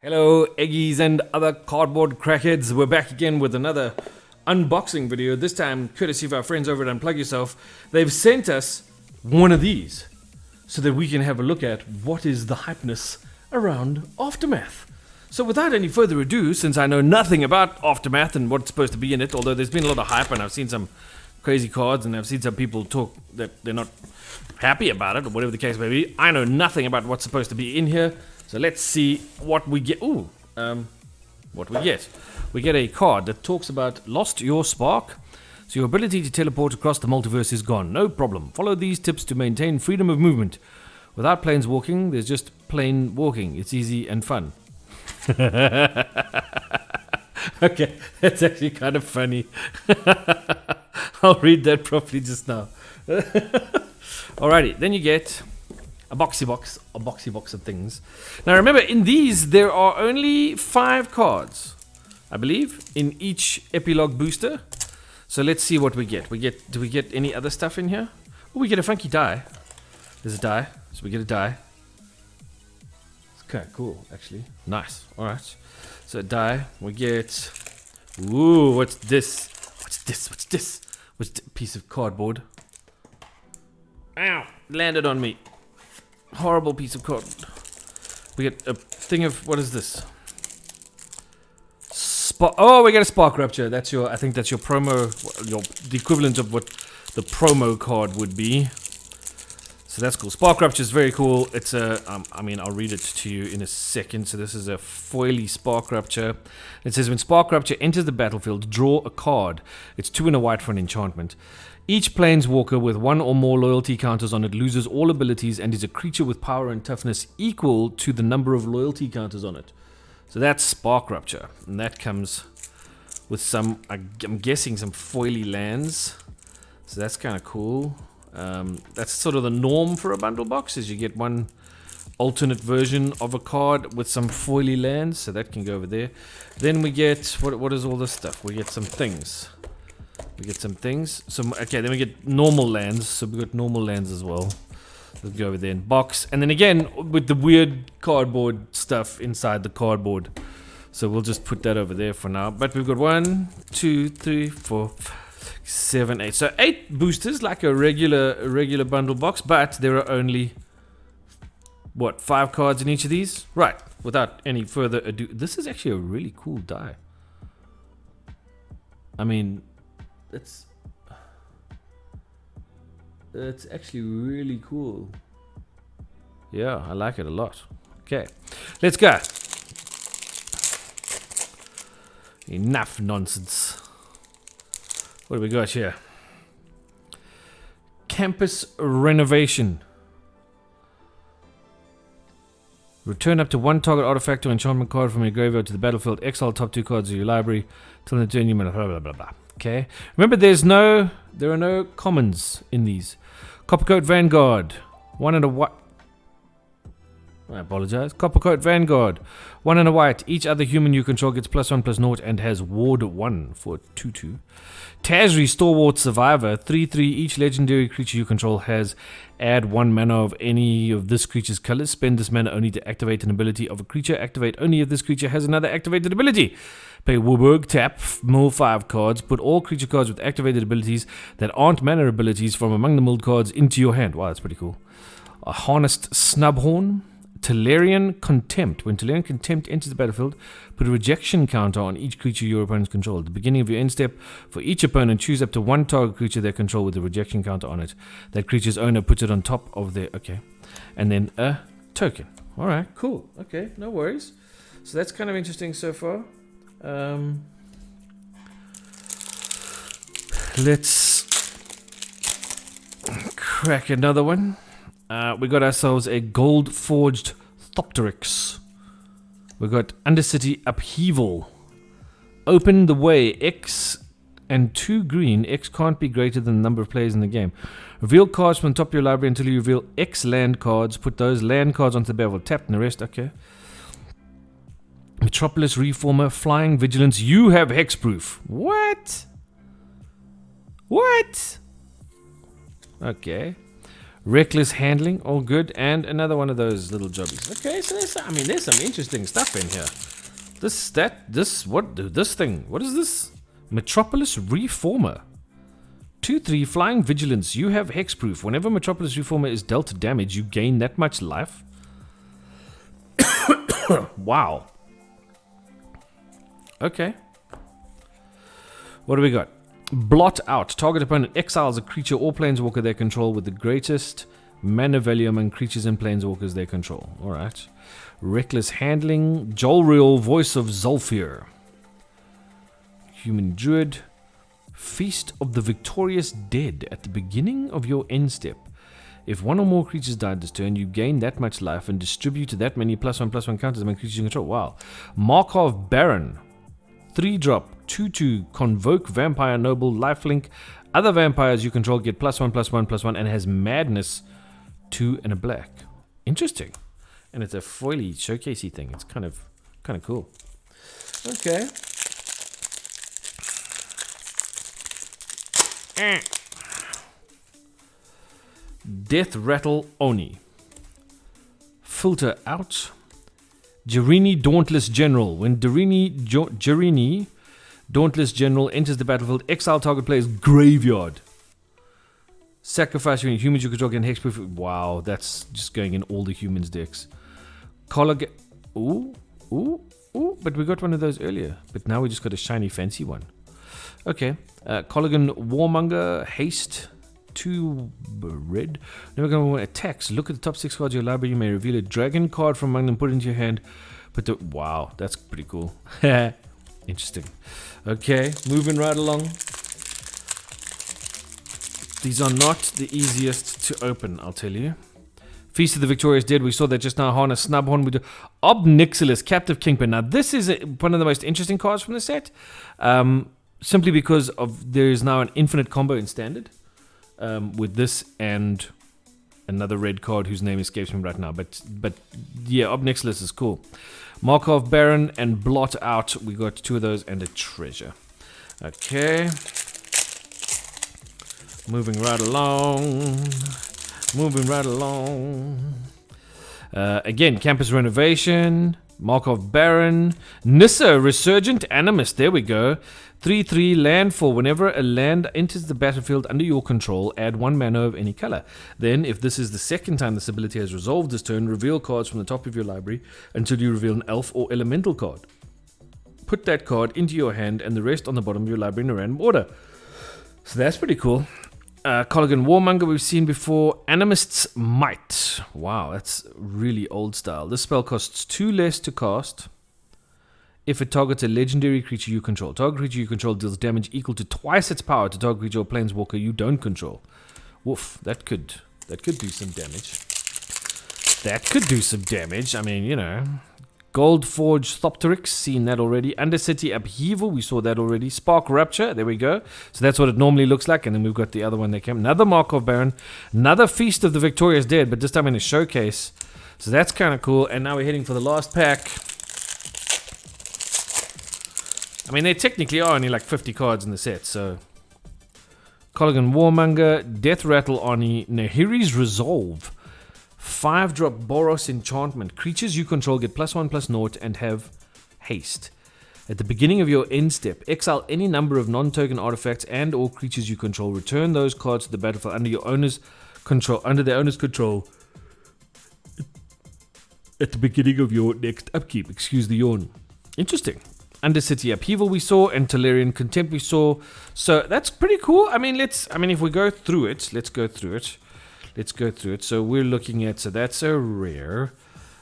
Hello, Eggies and other cardboard crackheads. We're back again with another unboxing video, this time courtesy of our friends over at Unplug Yourself. They've sent us one of these so that we can have a look at what is the hypeness around Aftermath. So without any further ado, since I know nothing about Aftermath and what's supposed to be in it, although there's been a lot of hype and I've seen some crazy cards and I've seen some people talk that they're not happy about it or whatever the case may be, I know nothing about what's supposed to be in here. So let's see what we get. What we get. We get a card that talks about lost your spark. So your ability to teleport across the multiverse is gone. No problem. Follow these tips to maintain freedom of movement. Without planes walking, there's just plain walking. It's easy and fun. Okay, that's actually kind of funny. I'll read that properly just now. Alrighty, then you get a boxy box of things. Now remember, in these there are only 5 cards, I believe, in each epilogue booster. So let's see what we get. Do we get any other stuff in here? Oh, we get a funky die. There's a die, so we get a die. It's kind of cool, actually. Nice. All right. So a die. We get. Ooh, what's this? What's this? What's this? What's this piece of cardboard? Ow! Landed on me. Horrible piece of cardboard. We get a thing of, what is this? Oh, we get a spark rupture. That's your, I think that's your promo, the equivalent of what the promo card would be. So that's cool. Spark rupture is very cool. It's a, I mean, I'll read it to you in a second. So this is a foily spark rupture. It says when spark rupture enters the battlefield, draw a card. It's 2 and a white for an enchantment. Each planeswalker with 1 or more loyalty counters on it loses all abilities and is a creature with power and toughness equal to the number of loyalty counters on it. So that's Spark Rupture. And that comes with some, I'm guessing, some foily lands. So that's kind of cool. That's sort of the norm for a bundle box, is you get one alternate version of a card with some foily lands. So that can go over there. Then we get, what is all this stuff? We get some things. Okay, then we get normal lands. So we got normal lands as well. We'll go over there in box. And then again, with the weird cardboard stuff inside the cardboard. So we'll just put that over there for now. But we've got 1, 2, 3, 4, 5, 6, 7, 8. So 8 boosters, like a regular bundle box. But there are only, 5 cards in each of these? Right. Without any further ado. This is actually a really cool die. I mean, it's actually really cool. Yeah, I like it a lot. Okay, let's go. Enough nonsense. What do we got here? Campus renovation. Return up to 1 target artifact or enchantment card from your graveyard to the battlefield. Exile top 2 cards of your library till the turn you blah blah blah blah. Okay. Remember, there are no commons in these. Coppercoat Vanguard. 1 and a white. I apologize. Coppercoat Vanguard. 1 and a white. Each other human you control gets +1/+0 and has Ward 1 for 2/2. Tazri Stalwart Survivor. 3/3. Each legendary creature you control has add 1 mana of any of this creature's colors. Spend this mana only to activate an ability of a creature. Activate only if this creature has another activated ability. Pay Warburg, tap, mill 5 cards. Put all creature cards with activated abilities that aren't mana abilities from among the milled cards into your hand. Wow, that's pretty cool. A Harnessed Snubhorn. Tolarian Contempt. When Tolarian Contempt enters the battlefield, put a rejection counter on each creature your opponents control. At the beginning of your end step, for each opponent, choose up to 1 target creature they control with a rejection counter on it. That creature's owner puts it on top of their... Okay. And then a token. Alright, cool. Okay, no worries. So that's kind of interesting so far. Let's crack another one. We got ourselves a gold forged Thopteryx. We got Undercity Upheaval. Open the way. X and 2 green. X can't be greater than the number of players in the game. Reveal cards from the top of your library until you reveal X land cards. Put those land cards onto the battlefield. Tap and the rest. Okay. Metropolis Reformer. Flying Vigilance. You have hexproof. What? Okay. Reckless handling, all good, and another one of those little jobbies. Okay, so there's some interesting stuff in here. This thing. What is this? Metropolis Reformer. 2/3 Flying Vigilance. You have hexproof. Whenever Metropolis Reformer is dealt damage, you gain that much life. Wow. Okay. What do we got? Blot out. Target opponent exiles a creature or planeswalker they control with the greatest mana value among creatures and planeswalkers they control. Alright. Reckless handling. Jolreal, Voice of Zulfir. Human Druid. Feast of the Victorious Dead. At the beginning of your end step, if one or more creatures died this turn, you gain that much life and distribute that many +1/+1 counters among creatures you control. Wow. Markov Baron. 3-drop. 2/2 Convoke Vampire Noble Lifelink. Other vampires you control get +1/+1/+1 and has Madness 2 and a black. Interesting. And it's a foily showcasey thing. It's kind of cool. Okay. Death Rattle Oni. Filter out. Jerini Dauntless General. When Jerini Dauntless General enters the battlefield, exile target player's graveyard. Sacrifice your humans you control, get hexproof. Wow, that's just going in all the humans decks. Collar. Ooh. But we got one of those earlier. But now we just got a shiny fancy one. Okay. Colligan Warmonger. Haste. 2 red. Never going to attacks. Look at the top 6 cards of your library. You may reveal a dragon card from among them, put it into your hand. Wow, that's pretty cool. Interesting. Okay, moving right along. These are not the easiest to open, I'll tell you. Feast of the Victorious Dead. We saw that just now. Harness, Snubhorn. We do Obnixilis, Captive Kingpin. Now, this is one of the most interesting cards from the set. Simply because there is now an infinite combo in Standard. With this and another red card whose name escapes me right now. But yeah, Obnixilis is cool. Markov Baron and Blot Out. We got 2 of those and a treasure. Okay. Moving right along. Again, Campus Renovation. Markov Baron. Nissa Resurgent Animus. There we go. 3/3 landfall. Whenever a land enters the battlefield under your control, add 1 mana of any color. Then, if this is the second time this ability has resolved this turn, reveal cards from the top of your library until you reveal an elf or elemental card. Put that card into your hand and the rest on the bottom of your library in a random order. So that's pretty cool. Colligan Warmonger we've seen before. Animist's Might. Wow, that's really old style. This spell costs 2 less to cast. If it targets a legendary creature you control. Target creature you control deals damage equal to twice its power to target creature or planeswalker you don't control. Woof, that could do some damage. I mean, you know. Goldforge Thopterix, seen that already. Undercity Upheaval, we saw that already. Spark Rupture, there we go. So that's what it normally looks like. And then we've got the other one that came. Another Markov Baron. Another Feast of the Victorious Dead, but this time in a showcase. So that's kind of cool. And now we're heading for the last pack. I mean, there technically are only like 50 cards in the set, so... Colligan Warmonger, Death Rattle Oni, Nahiri's Resolve. 5-drop Boros Enchantment. Creatures you control get +1/+0 and have haste. At the beginning of your end step, exile any number of non-token artifacts and or creatures you control. Return those cards to the battlefield under their owner's control at the beginning of your next upkeep. Excuse the yawn. Interesting. Undercity Upheaval we saw, and Tolarian Contempt we saw. So that's pretty cool. I mean, if we go through it, let's go through it. So we're looking at, so that's a rare.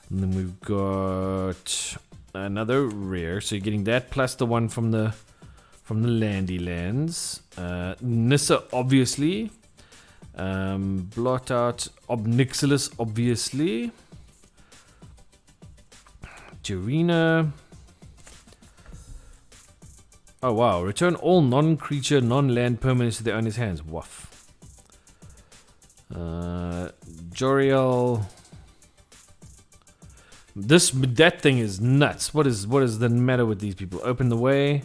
And then we've got another rare. So you're getting that plus the one from the Landy Lands. Nissa, obviously. Blot Out. Obnixilis, obviously. Jirina. Oh wow, return all non-creature, non-land permanents to their owner's hands. Woof. Joriel. That thing is nuts. What is the matter with these people? Open the way.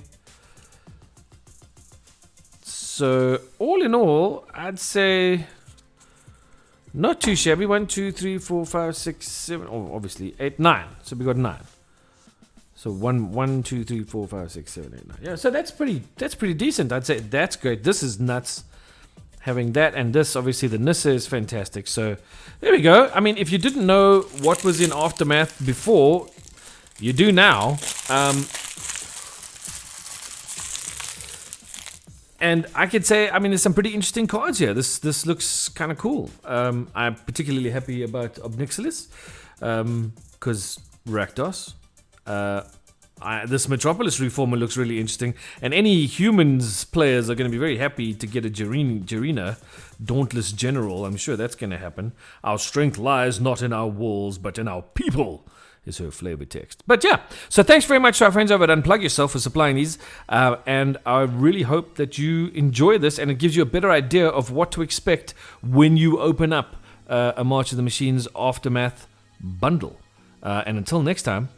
So all in all, I'd say Not too shabby. 1, 2, 3, 4, 5, 6, 7. Oh, obviously 8, 9. So we got 9. So 1, 2, 3, 4, 5, 6, 7, 8, 9. Yeah. So that's pretty decent. I'd say that's great. This is nuts. Having that and this, obviously the Nissa is fantastic. So there we go. I mean, if you didn't know what was in Aftermath before, you do now. And I could say, I mean, there's some pretty interesting cards here. This looks kind of cool. I'm particularly happy about Obnixilis, because Rakdos. This Metropolis Reformer looks really interesting, and any humans players are going to be very happy to get a Jarina, Dauntless General. I'm sure that's going to happen. Our strength lies not in our walls, but in our people, is her flavor text. But yeah, so thanks very much to our friends over at Unplug Yourself for supplying these, and I really hope that you enjoy this, and it gives you a better idea of what to expect when you open up a March of the Machines Aftermath bundle. And until next time,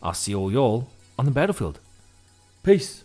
I'll see all y'all on the battlefield. Peace.